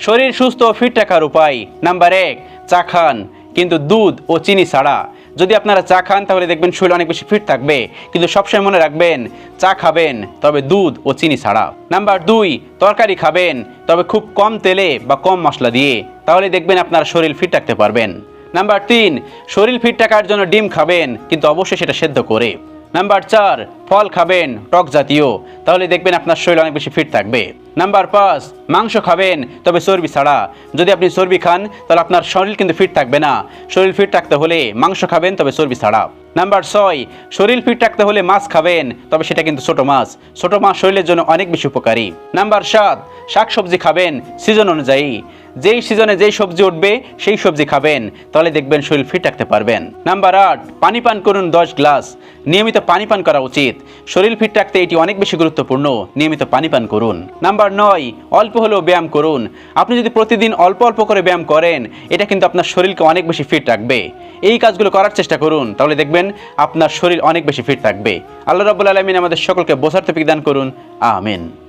শরীর সুস্থ ও ফিট রাখার উপায়। নাম্বার 1, চা খান, কিন্তু দুধ ও চিনি ছাড়া। যদি আপনারা চা খান তাহলে দেখবেন শরীর অনেক বেশি ফিট থাকবে, কিন্তু সবসময় মনে রাখবেন চা খাবেন তবে দুধ ও চিনি ছাড়া। নাম্বার 2, তরকারি খাবেন তবে খুব কম তেলে বা কম মশলা দিয়ে, তাহলে দেখবেন আপনার শরীর ফিট রাখতে পারবেন। নাম্বার 3, শরীর ফিট রাখার জন্য ডিম খাবেন, কিন্তু অবশ্যই সেটা সেদ্ধ করে। নাম্বার 4, ফল খাবেন টক জাতীয়, তাহলে দেখবেন আপনার শরীর অনেক বেশি ফিট থাকবে। নাম্বার 5, মাংস খাবেন তবে চর্বি ছাড়া। যদি আপনি চর্বি খান তাহলে আপনার শরীর কিন্তু ফিট থাকবে না। শরীর ফিট রাখতে হলে মাংস খাবেন তবে চর্বি ছাড়া। নাম্বার 6, শরীর ফিট রাখতে হলে মাছ খাবেন, তবে সেটা কিন্তু ছোট মাছ। ছোট মাছ শরীরের জন্য অনেক বেশি উপকারী। নাম্বার 7, শাকসবজি খাবেন সিজন অনুযায়ী। যেই সিজনে যেই সবজি উঠবে সেই সবজি খাবেন, তাহলে দেখবেন শরীর ফিট রাখতে পারবেন। নাম্বার 8, পানি পান করুন 10 গ্লাস। নিয়মিত পানি পান করা উচিত। শরীর ফিট রাখতে এটি অনেক বেশি গুরুত্বপূর্ণ। নিয়মিত পানি পান করুন। নাম্বার 9, অল্প হলেও ব্যায়াম করুন। আপনি যদি প্রতিদিন অল্প অল্প করে ব্যায়াম করেন, এটা কিন্তু আপনার শরীরকে অনেক বেশি ফিট রাখবে। এই কাজগুলো করার চেষ্টা করুন, তাহলে দেখবেন আপনার শরীর অনেক বেশি ফিট থাকবে। আল্লাহ রাব্বুল আলামিন আমাদের সকলকে বোঝার তৌফিক দান করুন। আমিন।